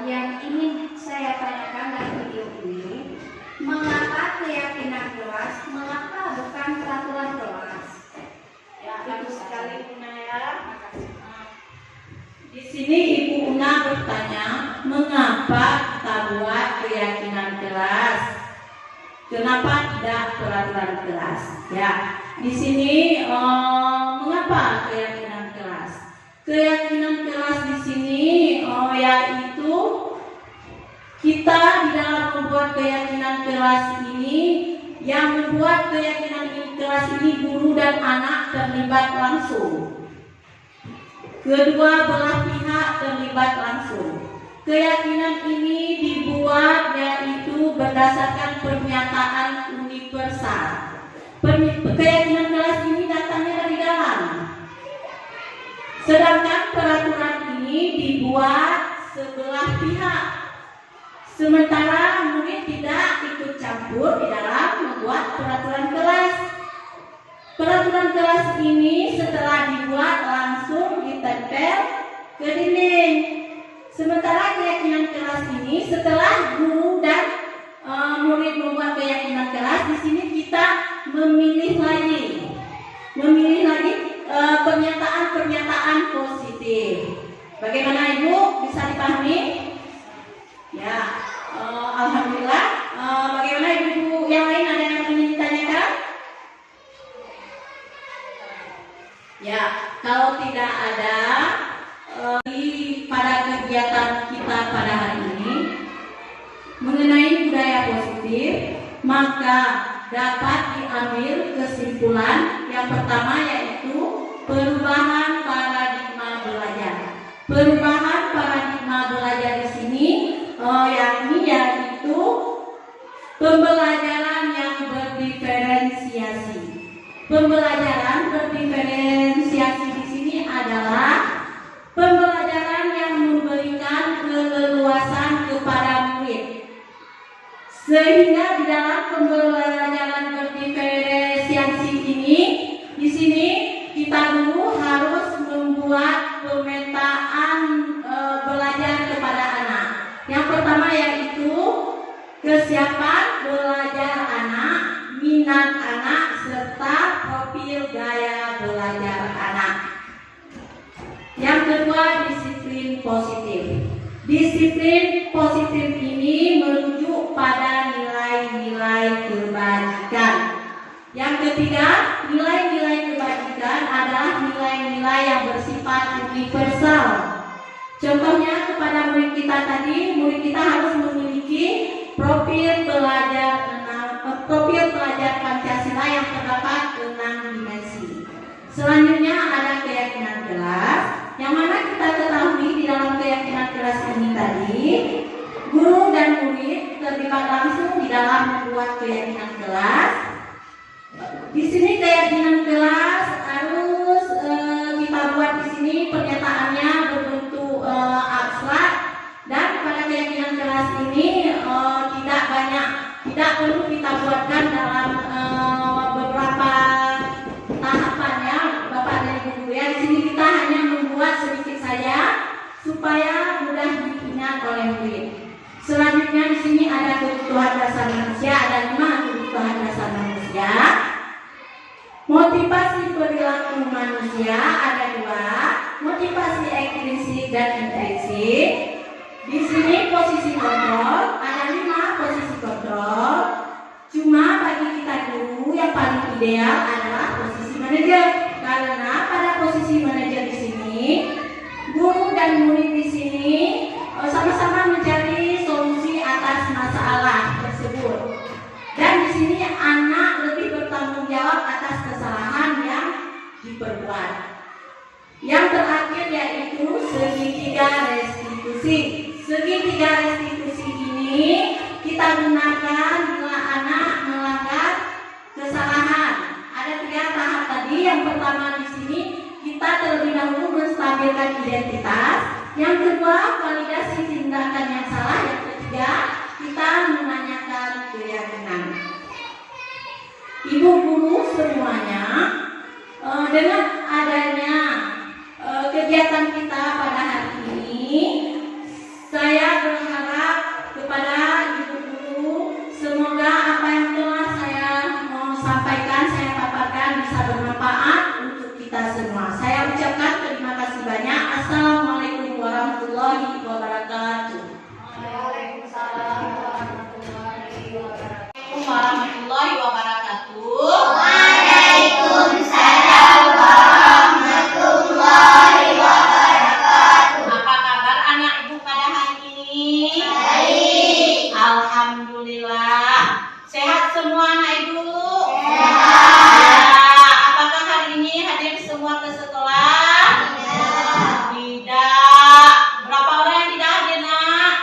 Yang ingin saya tanyakan dari video ini, mengapa keyakinan kelas, mengapa bukan peraturan kelas? Ya, bagus sekali Una ya. Di sini Ibu Una bertanya, mengapa kita buat keyakinan kelas? Kenapa tidak peraturan kelas? Ya, di sini mengapa keyakinan kelas? Keyakinan kelas di sini yaitu kita di dalam membuat keyakinan kelas ini, yang membuat keyakinan kelas ini guru dan anak terlibat langsung. Kedua belah pihak terlibat langsung. Keyakinan ini dibuat yaitu berdasarkan pernyataan universal. Keyakinan kelas ini datangnya dari dalam. Sedangkan peraturan ini dibuat sebelah pihak. Sementara murid tidak ikut campur di dalam membuat peraturan kelas. Peraturan kelas ini setelah dibuat langsung ditempel ke dinding. Sementara keyakinan kelas ini setelah guru dan murid membuat keyakinan kelas, di sini kita memilih lagi pernyataan positif. Bagaimana Ibu, bisa dipahami? Ya, alhamdulillah. Bagaimana Ibu yang lain, ada yang ingin ditanyakan? Ya, kalau tidak ada pada kegiatan kita pada hari ini mengenai budaya positif, maka dapat diambil kesimpulan yang pertama, yaitu perubahan paradigma belajar. Perubahan paradigma belajar di sini yaitu pembelajaran yang berdiferensiasi. Pembelajaran berdiferensiasi di sini adalah pembelajaran yang memberikan keleluasan kepada murid, sehingga di dalam pembelajaran berdiferensiasi ini, di sini kita dulu harus membuat pemetaan belajar kepada anak. Yang pertama yaitu kesiapan belajar anak, minat anak, serta profil gaya belajar anak. Yang kedua, disiplin positif. Disiplin positif ini merujuk pada nilai-nilai kebajikan. Yang ketiga, nilai-nilai kebajikan adalah nilai-nilai yang bersifat universal. Contohnya kepada murid kita tadi, murid kita harus memiliki profil pelajar Pancasila yang terdapat 6 dimensi. Selanjutnya ada keyakinan kelas, yang mana kita ketahui di dalam keyakinan kelas ini tadi, guru dan murid terlibat langsung di dalam membuat keyakinan kelas. Di sini keyakinan kelas harus kita buat di sini pernyataannya berbentuk abstrak, dan pada keyakinan kelas ini tidak perlu kita buatkan dalam beberapa tahapannya, Bapak dan Ibu guru ya. Di sini kita hanya membuat sedikit saja supaya mudah diingat oleh murid. Selanjutnya di sini ada kebutuhan dasar manusia, ada 5 kebutuhan dasar manusia. Motivasi perilaku manusia ada 2, motivasi ekstrinsik dan intrinsik. Di sini posisi kontrol, ada 5 posisi kontrol. Cuma bagi kita guru yang paling ideal adalah posisi manajer, karena pada posisi manajer di sini guru dan murid di sini sama-sama mencari solusi atas masalah tersebut. Dan di sini anak lebih bertanggung jawab atas kesalahan yang diperbuat. Yang terakhir yaitu segitiga restitusi. Segitiga restitusi ini kita gunakan bila anak melanggar kesalahan. Ada 3 tahap tadi. Yang pertama di sini kita terlebih dahulu menstabilkan identitas. Yang kedua, validasi tindakan yang salah. Yang ketiga, kita menanyakan keyakinan. Ibu guru semuanya, dengan adanya kegiatan kita pada hari ini, saya berharap kepada ibu guru, semoga apa yang telah saya mau sampaikan, saya paparkan bisa bermanfaat untuk kita semua. Saya ucapkan terima kasih banyak. Assalamualaikum warahmatullahi wabarakatuh. Waalaikumsalam warahmatullahi wabarakatuh. Warahmatullahi wabarakatuh. Waalaikumsalam warahmatullahi wabarakatuh. Apa kabar anak ibu pada hari ini? Baik. Alhamdulillah. Sehat semua anak ibu? Sehat. Ya. Apakah hari ini hadir semua ke sekolah? Tidak. Berapa orang yang tidak hadir, nak?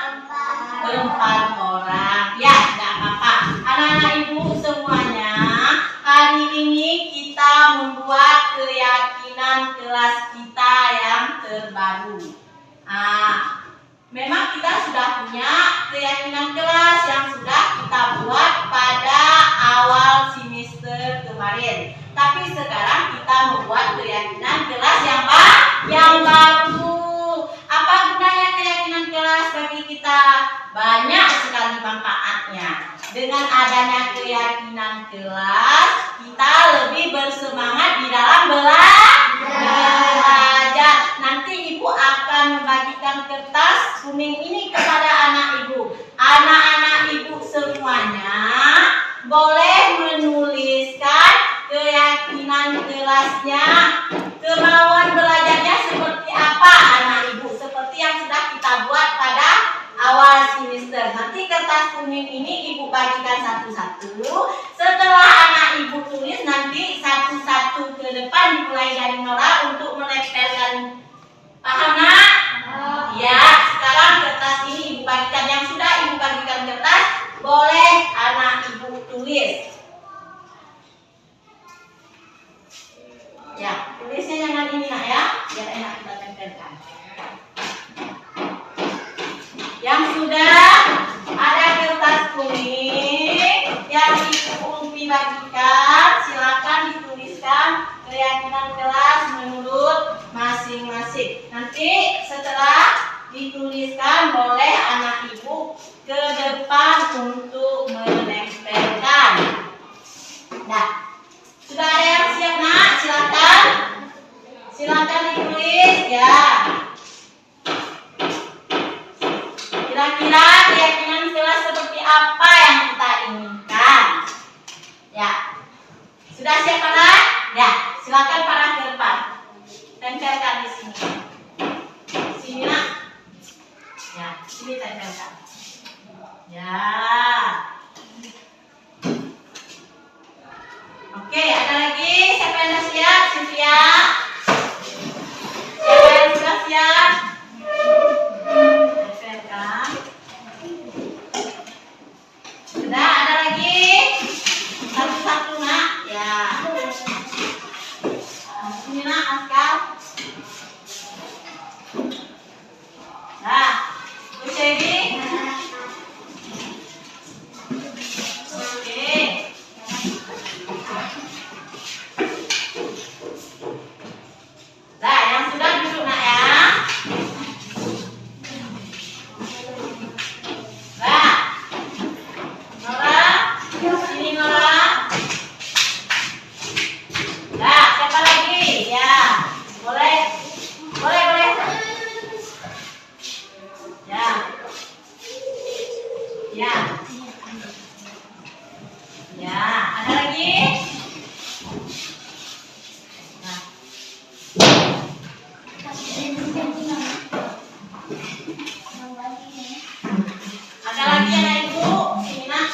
4 orang. Ya, tidak apa-apa. Anak-anak ibu semuanya, hari ini kita membuat keyakinan kelas kita yang terbaru. Memang kita sudah punya keyakinan keyakinan kelas yang sudah kita buat pada awal semester kemarin. Tapi sekarang kita membuat keyakinan kelas yang baru. Apa gunanya keyakinan kelas bagi kita? Banyak sekali manfaatnya. Dengan adanya keyakinan kelas, kita lebih bersemangat di dalam belajar. Nanti ibu akan membagikan kertas kuning ini kepada anak ibu. Anak-anak ibu semuanya boleh menuliskan keyakinan kelasnya, kemauan belajarnya seperti apa anak ibu, seperti yang sudah kita buat pada awal semester. Nanti kertas kuning ini ibu bagikan satu-satu. Setelah anak ibu tulis, nanti satu-satu ke depan dimulai dari Nora untuk menempelkan. Paham nak? Ya, sekarang kertas ini ibu bagikan. Yang sudah ibu bagikan kertas, boleh anak ibu tulis. Ya, tulisnya jangan ini nak ya, biar enak kita tempelkan. Yang sudah ada kertas kuning yang ibu Ulfi bagikan, silakan dituliskan keyakinan kelas menurut masing-masing. Nanti setelah dituliskan, boleh anak ibu ke depan untuk menempelkan. Nah, sudah ada yang siap nak? Silakan ditulis ya. Kira-kira keyakinan kelas seperti apa yang kita inginkan? Ya, sudah siap para? Ya, silakan para ke depan. Tempelkan di sini. Sini nak. Ya, sini tempelkan. Ya. Oke, ada lagi? Siapa yang sudah siap? Sylvia? Siapa yang sudah siap? Tempelkan. Sudah, ada lagi? Satu-satu nak? Ya. Sini nak, Askar. Nah, Ucebi. Oke. Nah, yang sudah duduk nak ya. Nah, Nora, sini Nora. Nah, siapa lagi? Ya, boleh. Ya. Ya. Ya, ada lagi? Nah. Ada lagi anak ibu? Sini nak.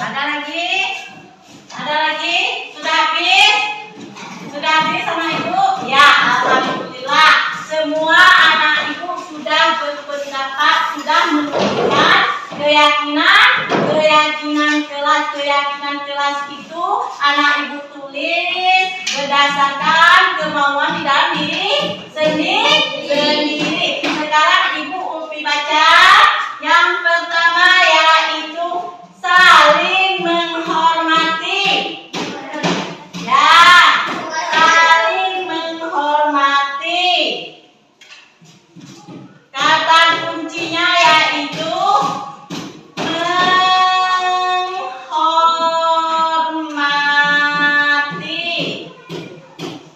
Ada lagi? Sudah habis? Sudah habis sama ibu? Ya, alhamdulillah. Semua anak ibu sudah berpendapat, sudah menuliskan keyakinan kelas itu anak ibu tulis berdasarkan kemauan di dalam diri sendiri. Sekarang ibu Ulfi baca yang pertama, yaitu saling menghormati. Ya, saling menghormati. Kata kuncinya yaitu menghormati.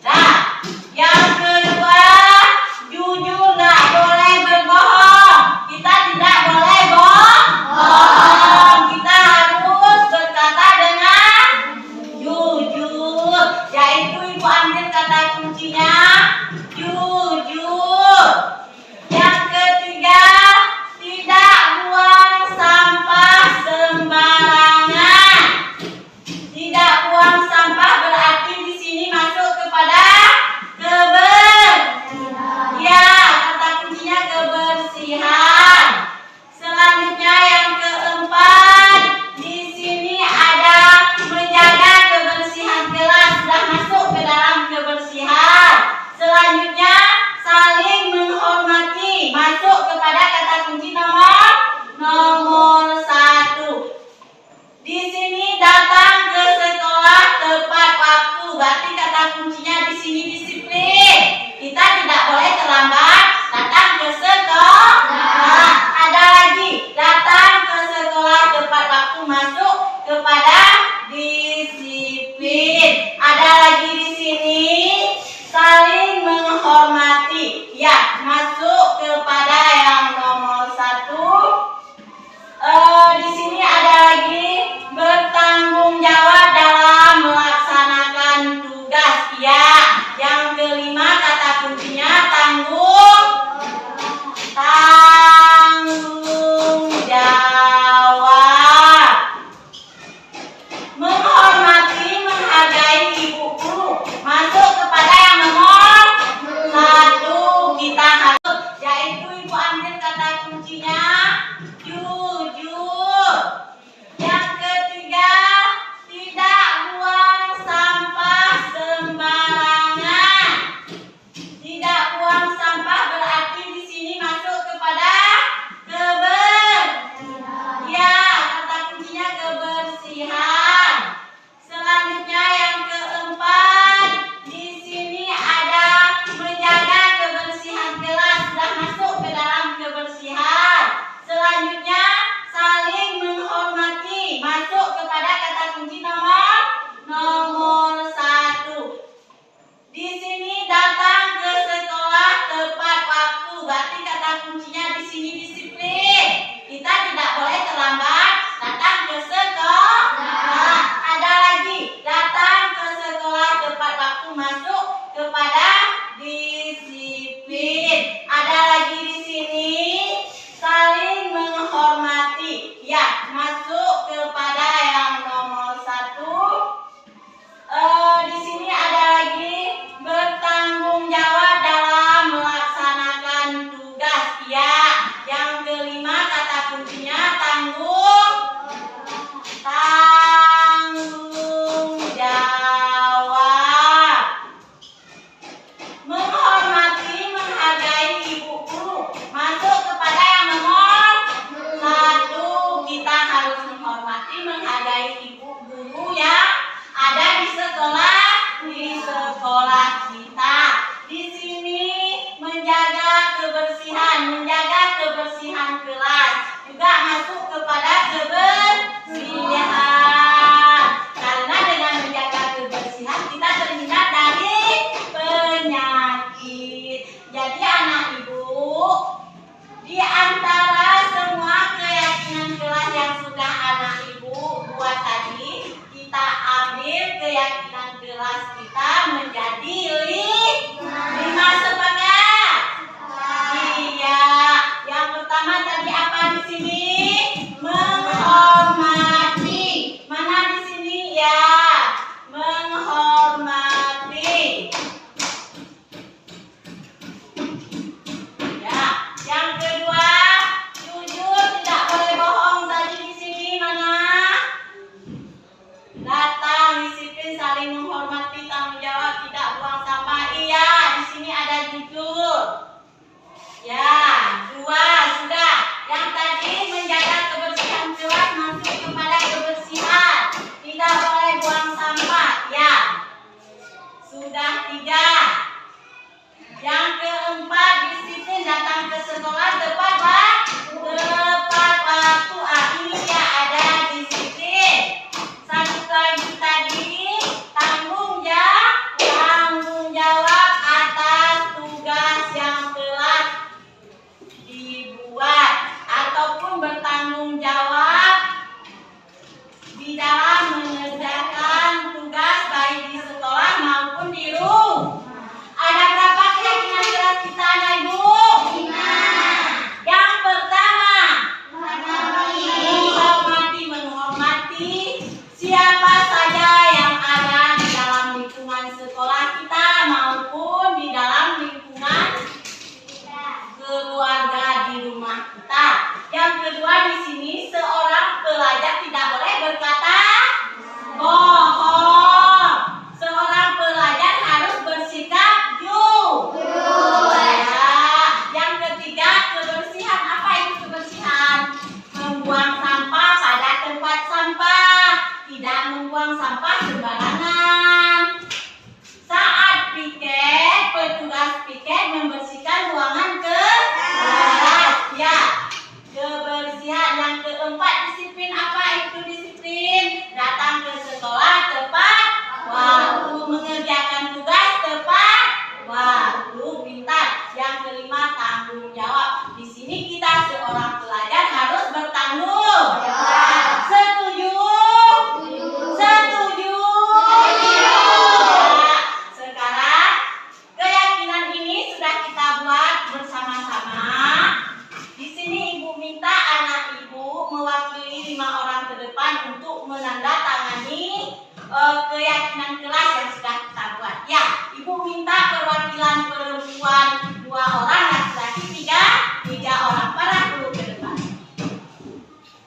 Nah, yang kedua, jujur, tidak boleh berbohong. Kita tidak boleh bohong. 5 orang ke depan untuk menandatangani keyakinan kelas yang sudah kita buat. Ya, Ibu minta perwakilan perempuan 2 orang, laki-laki 3 orang. Para guru ke depan.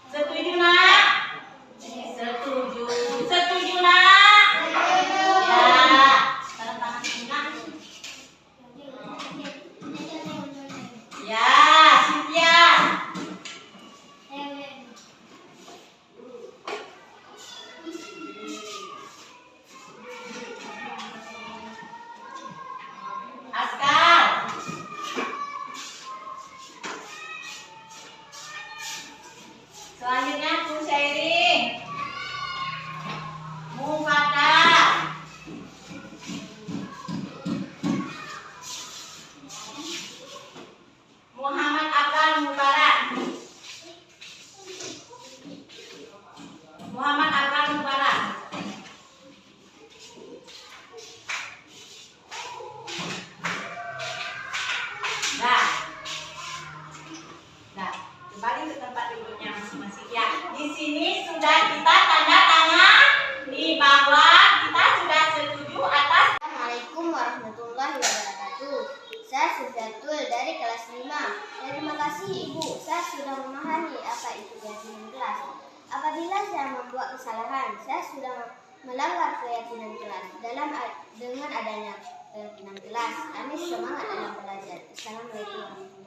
Setuju nak? Setuju. Setuju nak? Ya. Tanda tangan nak. Ya, Cynthia. Askar. Selanjutnya Bu Syairi. Mufaddal. Muhammad Abdul Mubarak. Muhammad Abdul Mubarak. Nah, kembali ke tempat duduknya masing-masing ya. Di sini sudah kita tanda tangan, di bawah kita sudah setuju atas. Assalamualaikum warahmatullahi wabarakatuh. Saya Sufiatul dari kelas 5. Terima kasih Ibu, saya sudah memahami apa itu keyakinan kelas. Apabila saya membuat kesalahan, saya sudah melanggar keyakinan kelas. Dengan adanya keyakinan kelas, kami semangat dalam belajar. Assalamualaikum warahmatullahi wabarakatuh.